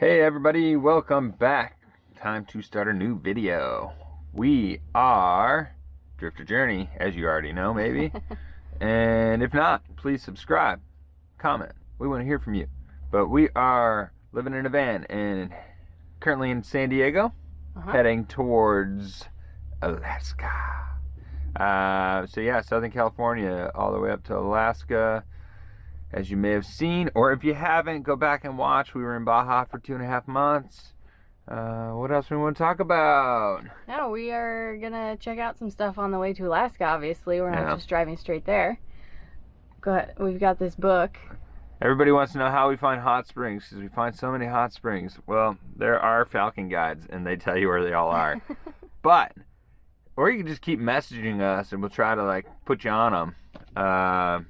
Hey everybody, welcome back. Time to start a new video. We are Drifter Journey, as you already know maybe. And if not, please subscribe, comment. We want to hear from you. But we are living in a van and currently in San Diego, heading towards Alaska. So yeah, Southern California all the way up to Alaska. As you may have seen, or if you haven't, go back and watch. We were in Baja for 2.5 months. What else do we want to talk about? No, we are gonna check out some stuff on the way to Alaska, obviously. We're not just driving straight there. We've got this book. Everybody wants to know how we find hot springs, because we find so many hot springs. Well, there are Falcon guides, and they tell you where they all are. Or you can just keep messaging us, and we'll try to, like, put you on them.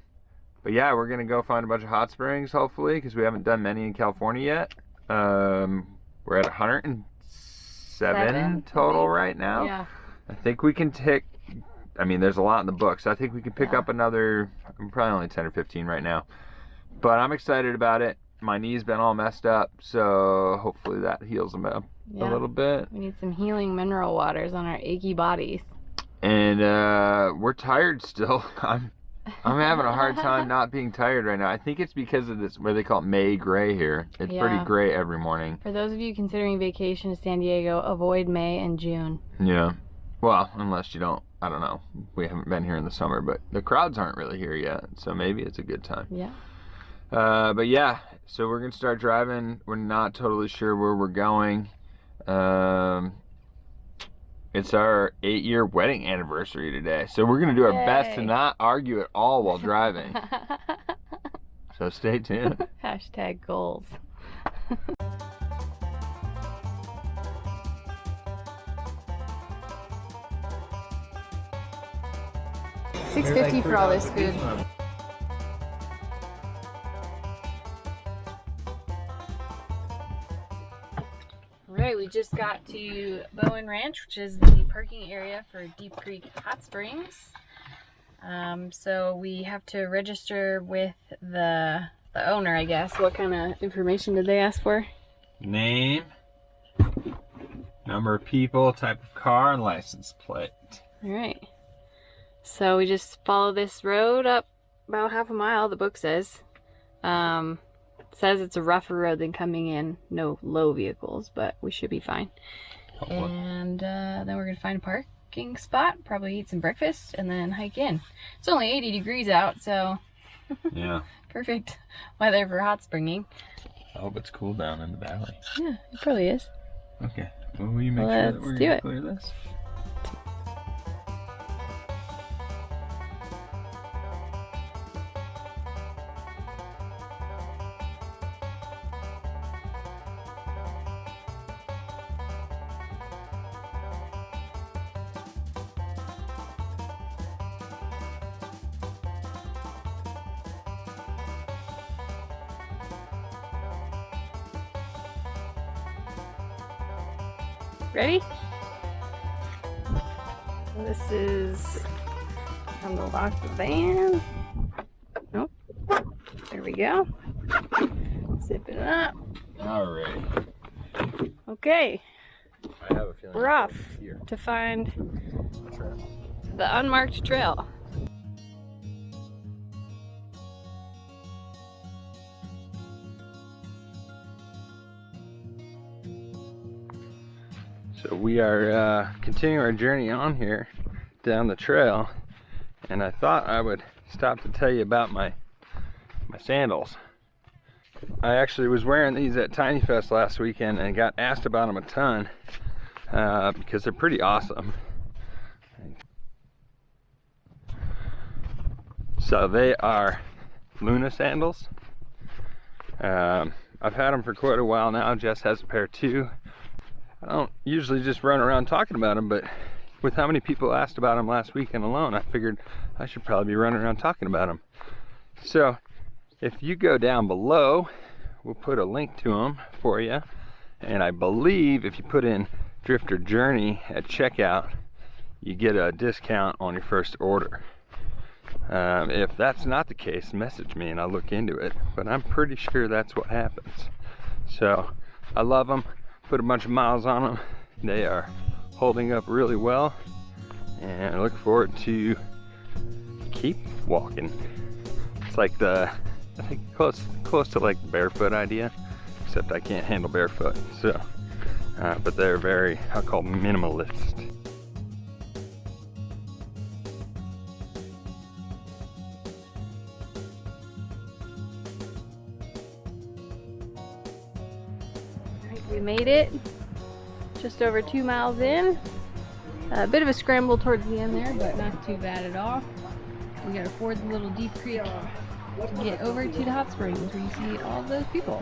But yeah, we're going to go find a bunch of hot springs, hopefully, because we haven't done many in California yet. We're at 107 total right now. Yeah. I think we can take, I mean, there's a lot in the book, so I think we can pick up another, I'm probably only 10 or 15 right now. But I'm excited about it. My knee's been all messed up, so hopefully that heals them up a little bit. We need some healing mineral waters on our achy bodies. And we're tired still. I'm having a hard time not being tired right now. I think it's because of this, what they call it, May gray here. It's pretty gray every morning. For those of you considering vacation to San Diego, avoid May and June. Yeah. Well, unless you don't, I don't know. We haven't been here in the summer, but the crowds aren't really here yet, so maybe it's a good time. Yeah. But yeah, so we're going to start driving. We're not totally sure where we're going. It's our 8-year wedding anniversary today, so we're going to do our best to not argue at all while driving. So stay tuned. Hashtag goals. $6.50 for all this food. Alright, we just got to Bowen Ranch, which is the parking area for Deep Creek Hot Springs. So we have to register with the owner, I guess. What kind of information did they ask for? Name, number of people, type of car, and license plate. Alright. So we just follow this road up about half a mile, the book says. Says it's a rougher road than coming in. No low vehicles, but we should be fine. Hopefully. And then we're going to find a parking spot, probably eat some breakfast, and then hike in. It's only 80 degrees out, so yeah, perfect weather for hot springing. I hope it's cool down in the valley. Yeah, it probably is. Okay, well, will you make sure that we're going to clear this? Ready? This is, I'm gonna lock the van. Nope. There we go. Zip it up. Alright. Okay. I have a feeling we're off to find the unmarked trail. So we are continuing our journey on here down the trail, and I thought I would stop to tell you about my sandals. I actually was wearing these at Tiny Fest last weekend and got asked about them a ton because they're pretty awesome. So they are Luna sandals. I've had them for quite a while now. Jess has a pair too. I don't usually just run around talking about them, but with how many people asked about them last weekend alone, I figured I should probably be running around talking about them. So if you go down below, we'll put a link to them for you. And I believe if you put in Drifter Journey at checkout, you get a discount on your first order. If that's not the case, message me and I'll look into it, but I'm pretty sure that's what happens. So I love them. Put a bunch of miles on them. They are holding up really well, and I look forward to keep walking. It's like I think close to like the barefoot idea, except I can't handle barefoot. So, but they're very, I'll call minimalist. We made it, just over 2 miles in. A bit of a scramble towards the end there, but not too bad at all. We gotta ford the little deep creek to get over to the hot springs where you see all of those people.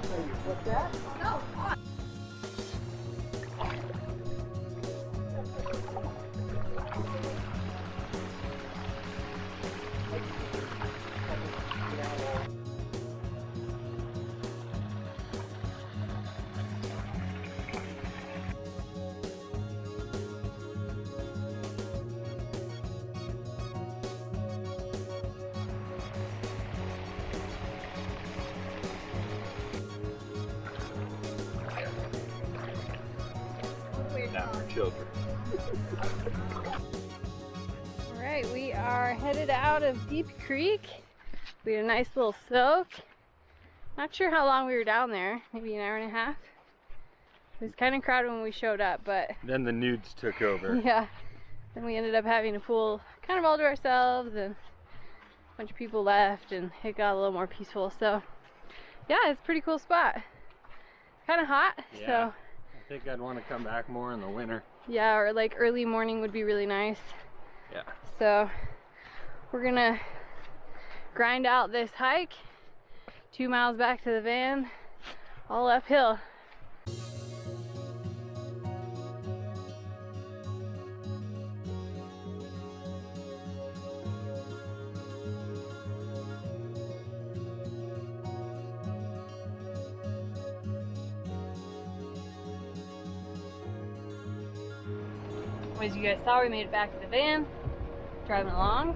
Not for children. Alright, we are headed out of Deep Creek. We had a nice little soak. Not sure how long we were down there, maybe an hour and a half. It was kind of crowded when we showed up, but Then the nudes took over. yeah, then we ended up having a pool kind of all to ourselves, and a bunch of people left, and it got a little more peaceful. So yeah, it's a pretty cool spot. Kind of hot, Yeah. so I think I'd want to come back more in the winter. yeah, or like early morning would be really nice. Yeah. So we're gonna grind out this hike, 2 miles back to the van, all uphill. As you guys saw, we made it back to the van. Driving along,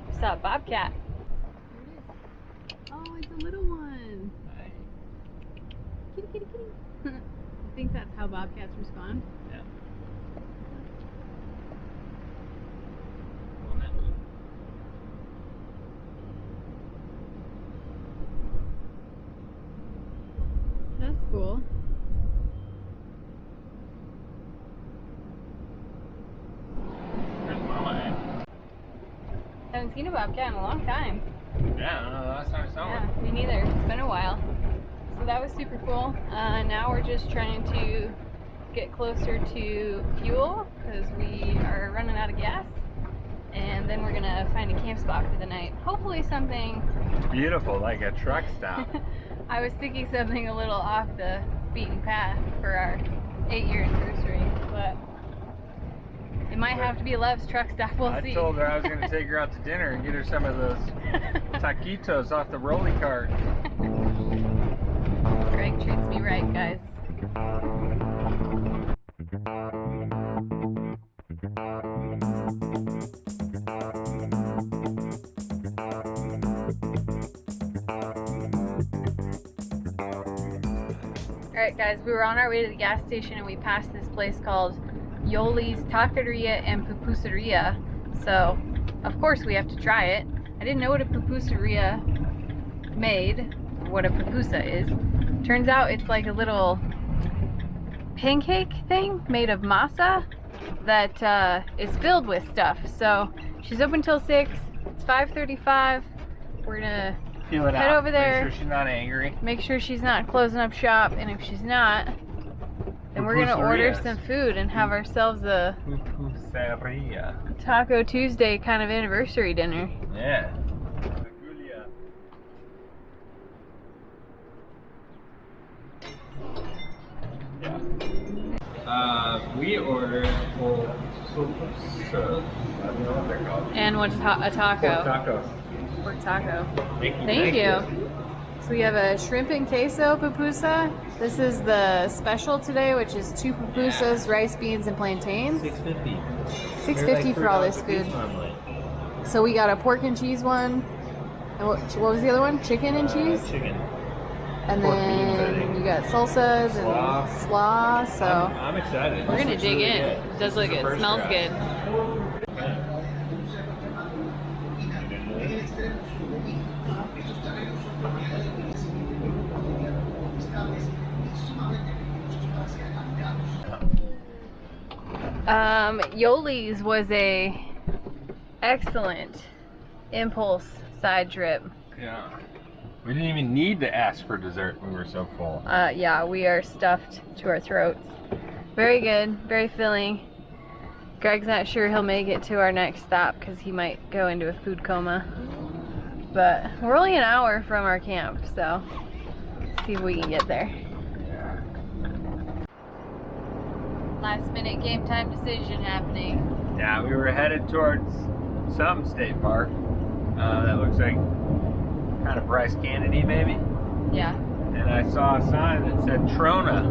we saw a bobcat. Oh, it's a little one. Hi. Kitty, kitty, kitty. I think that's how bobcats respond. Yeah. That's cool. Haven't seen a bobcat in a long time. Yeah, I don't know the last time I saw Yeah, one. me neither. It's been a while. So that was super cool. Now we're just trying to get closer to fuel because we are running out of gas. And then we're gonna find a camp spot for the night. Hopefully something. Beautiful, like a truck stop. I was thinking something a little off the beaten path for our 8-year anniversary, but it might have to be Lev's truck stop. We'll see. I told her I was going to take her out to dinner and get her some of those taquitos off the rolly cart. Greg treats me right, guys. Alright guys, we were on our way to the gas station and we passed this place called Yoli's Taqueria and Pupuseria. So, of course we have to try it. I didn't know what a pupuseria made, or what a pupusa is. Turns out it's like a little pancake thing made of masa that is filled with stuff. So, she's open till 6. It's 5:35. We're gonna Feel it head out. over there. Make sure she's not angry. Make sure she's not closing up shop, and if she's not, then we're gonna order Pupuserias. some food and have ourselves a Pupuseria. Taco Tuesday kind of anniversary dinner. Yeah. We ordered pupusa. I don't know what they're called. And what's a taco? Taco. Pork taco. Thank you. So we have a shrimp and queso pupusa. This is the special today, which is 2 pupusas, rice, beans, and plantains. $6.50. $6.50 for all this food. So we got a pork and cheese one. And what was the other one? Chicken and cheese? Chicken. And Pork beans, I then think. you got salsas and slaw, so I'm excited. we're gonna dig in. It does look good. It smells good. Yoli's was a excellent impulse side trip. Yeah. We didn't even need to ask for dessert. We were so full. Yeah, we are stuffed to our throats. Very good, very filling. Greg's not sure he'll make it to our next stop because he might go into a food coma. But we're only an hour from our camp, so see if we can get there. Yeah. Last minute game time decision happening. Yeah, we were headed towards some state park that looks like kind of Bryce Kennedy maybe. Yeah. And I saw a sign that said Trona.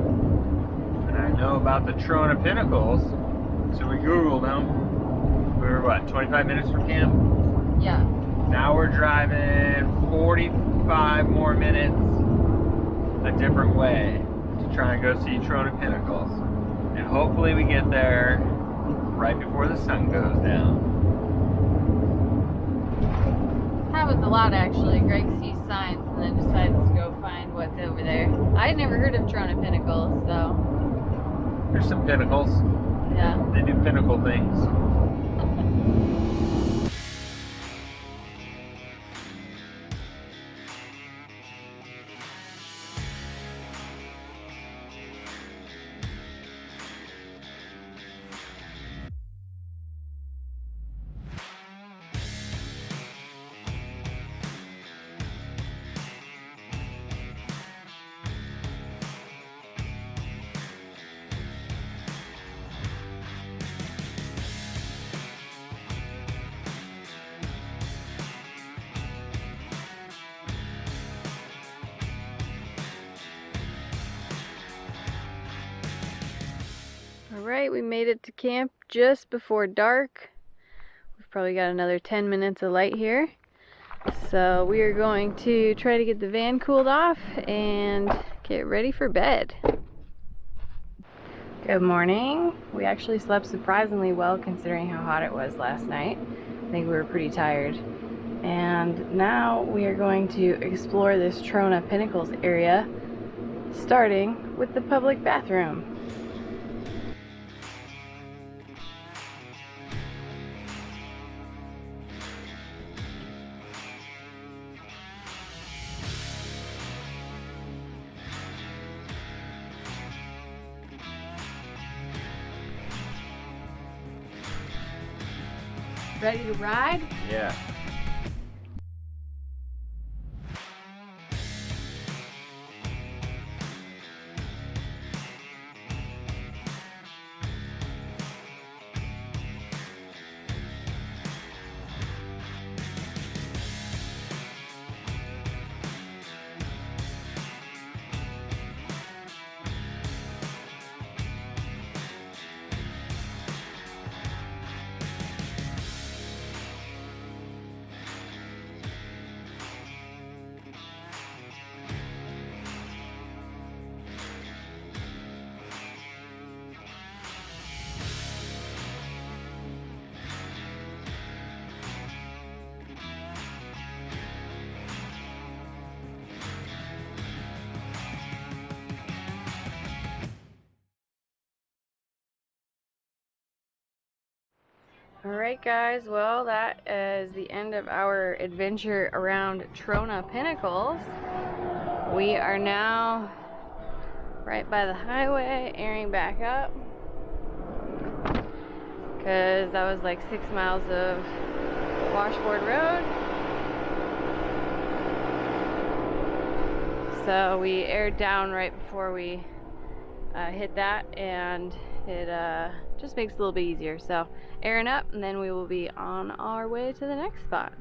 And I know about the Trona Pinnacles, so we Googled them. We were what, 25 minutes from camp? Yeah. Now we're driving 45 more minutes a different way to try and go see Trona Pinnacles. And hopefully we get there right before the sun goes down. This happens a lot actually. Greg sees signs and then decides to go find what's over there. I'd never heard of Trona Pinnacles, so. There's some pinnacles. Yeah. They do pinnacle things. Alright, we made it to camp just before dark. We've probably got another 10 minutes of light here. So we are going to try to get the van cooled off and get ready for bed. Good morning. We actually slept surprisingly well considering how hot it was last night. I think we were pretty tired. And now we are going to explore this Trona Pinnacles area, starting with the public bathroom. Ready to ride? Yeah. Alright guys, well that is the end of our adventure around Trona Pinnacles. We are now right by the highway, airing back up, because that was like 6 miles of washboard road. So we aired down right before we hit that, and it just makes it a little bit easier. So airing up, and then we will be on our way to the next spot.